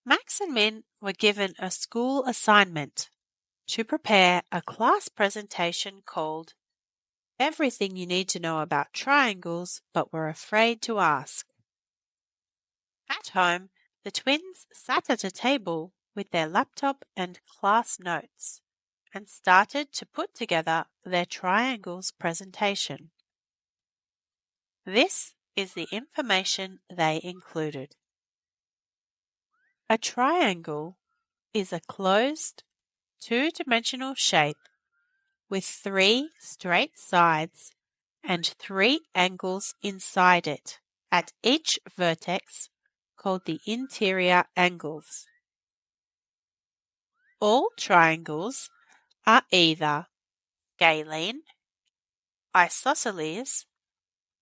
Max and Min were given a school assignment to prepare a class presentation called Everything You Need to Know About Triangles But Were Afraid to Ask. At home, the twins sat at a table with their laptop and class notes and started to put together their triangles presentation. This is the information they included. A triangle is a closed, two-dimensional shape with 3 straight sides and 3 angles inside it at each vertex called the interior angles. All triangles are either scalene, isosceles,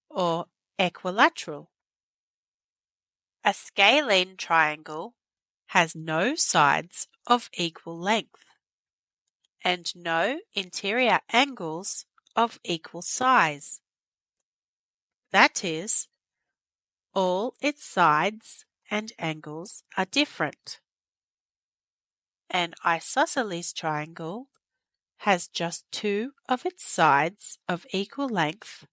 or equilateral. A scalene triangle has no sides of equal length and no interior angles of equal size. That is, all its sides and angles are different. An isosceles triangle has just 2 of its sides of equal length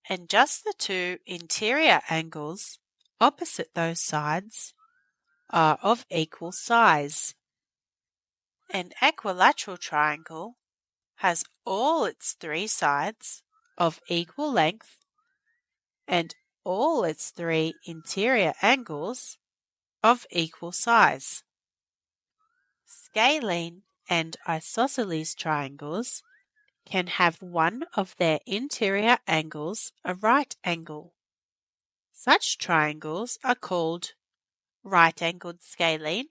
and just the 2 interior angles opposite those sides are of equal size. An equilateral triangle has all its 3 sides of equal length and all its 3 interior angles of equal size. Scalene and isosceles triangles can have one of their interior angles a right angle. Such triangles are called right-angled scalene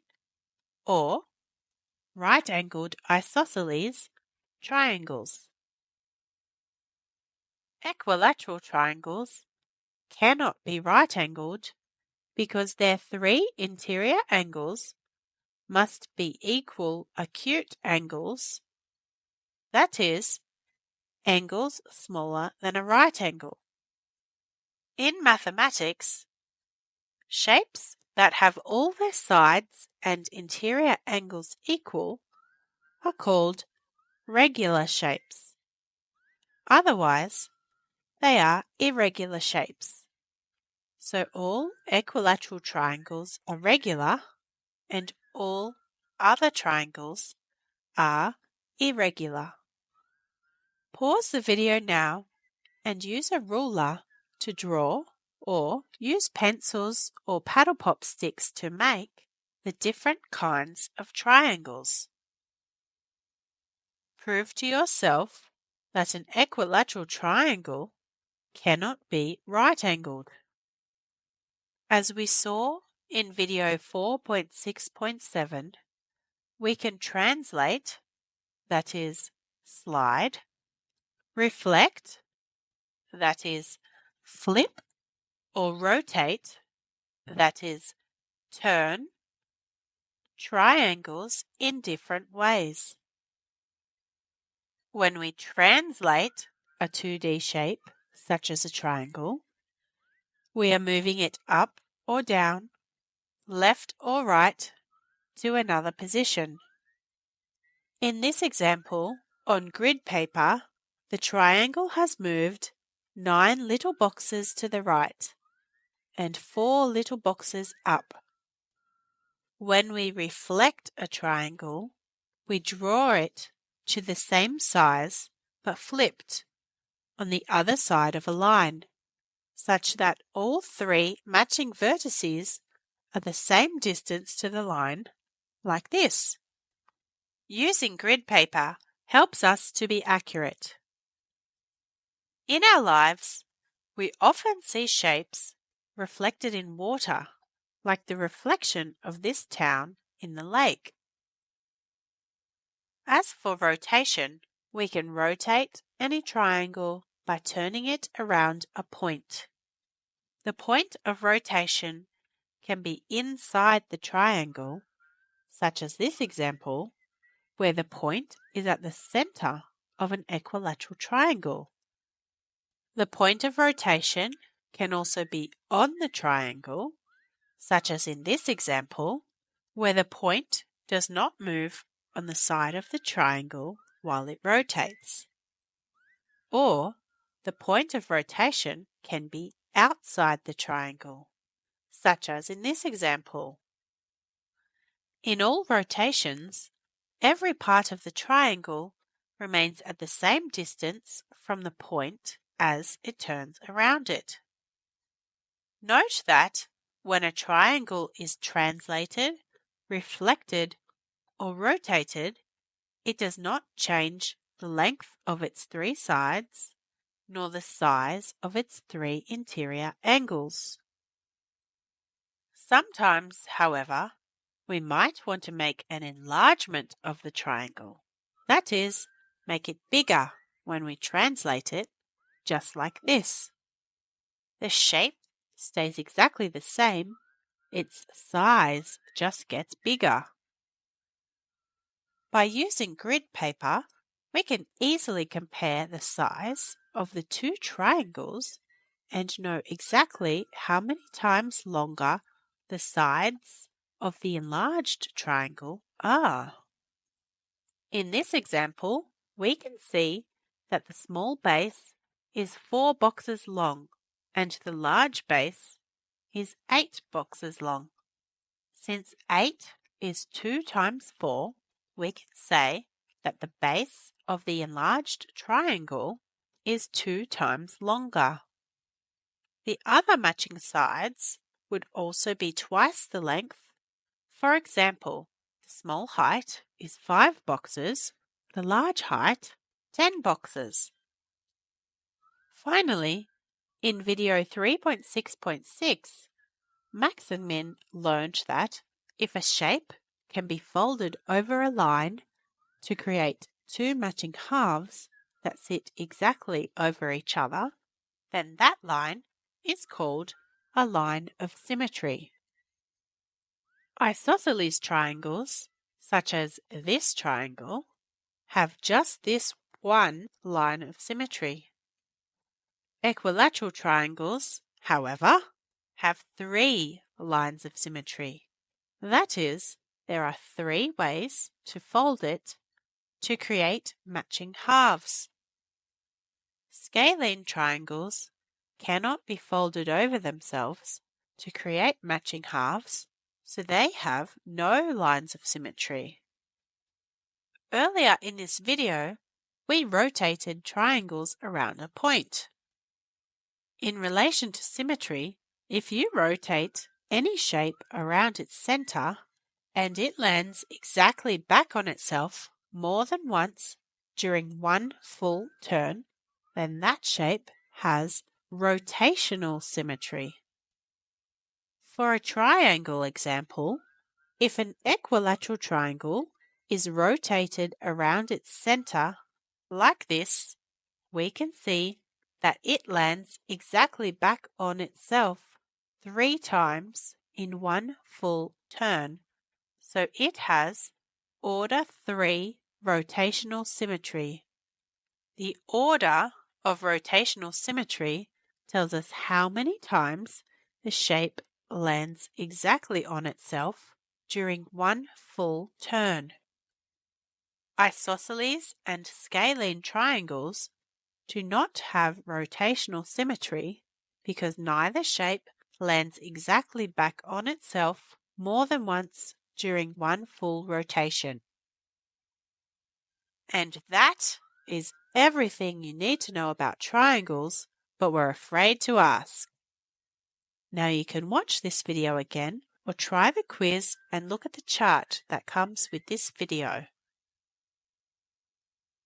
or right-angled isosceles triangles. Equilateral triangles cannot be right-angled because their 3 interior angles must be equal acute angles, that is, angles smaller than a right angle. In mathematics, shapes that have all their sides and interior angles equal are called regular shapes. Otherwise, they are irregular shapes. So all equilateral triangles are regular and all other triangles are irregular. Pause the video now and use a ruler to draw or use pencils or paddle pop sticks to make the different kinds of triangles. Prove to yourself that an equilateral triangle cannot be right-angled. As we saw in video 4.6.7, we can translate, that is, slide, reflect, that is, flip or rotate, that is, turn, triangles in different ways. When we translate a 2D shape, such as a triangle, we are moving it up or down, left or right, to another position. In this example, on grid paper, the triangle has moved 9 little boxes to the right and 4 little boxes up. When we reflect a triangle, we draw it to the same size but flipped on the other side of a line, such that all 3 matching vertices are the same distance to the line, like this. Using grid paper helps us to be accurate. In our lives, we often see shapes reflected in water, like the reflection of this town in the lake. As for rotation, we can rotate any triangle by turning it around a point. The point of rotation can be inside the triangle, such as this example, where the point is at the center of an equilateral triangle. The point of rotation can also be on the triangle, such as in this example, where the point does not move on the side of the triangle while it rotates. Or the point of rotation can be outside the triangle, such as in this example. In all rotations, every part of the triangle remains at the same distance from the point as it turns around it. Note that when a triangle is translated, reflected, or rotated, it does not change the length of its three sides nor the size of its three interior angles. Sometimes, however, we might want to make an enlargement of the triangle. That is, make it bigger when we translate it, just like this. The shape stays exactly the same, its size just gets bigger. By using grid paper, we can easily compare the size of the two triangles and know exactly how many times longer the sides of the enlarged triangle are. In this example, we can see that the small base is 4 boxes long and the large base is 8 boxes long. Since 8 is 2 times 4, we can say that the base of the enlarged triangle is 2 times longer. The other matching sides would also be twice the length. For example, the small height is 5 boxes, the large height 10 boxes. Finally, in video 3.6.6, Max and Min learned that if a shape can be folded over a line to create two matching halves that sit exactly over each other, then that line is called a line of symmetry. Isosceles triangles, such as this triangle, have just this one line of symmetry. Equilateral triangles, however, have 3 lines of symmetry. That is, there are 3 ways to fold it to create matching halves. Scalene triangles cannot be folded over themselves to create matching halves, so they have no lines of symmetry. Earlier in this video, we rotated triangles around a point. In relation to symmetry, if you rotate any shape around its center and it lands exactly back on itself more than once during one full turn, then that shape has rotational symmetry. For a triangle example, if an equilateral triangle is rotated around its center like this, we can see that it lands exactly back on itself 3 times in one full turn. So it has order 3 rotational symmetry. The order of rotational symmetry tells us how many times the shape lands exactly on itself during one full turn. Isosceles and scalene triangles do not have rotational symmetry because neither shape lands exactly back on itself more than once during one full rotation. And that is everything you need to know about triangles, but were afraid to ask. Now you can watch this video again or try the quiz and look at the chart that comes with this video.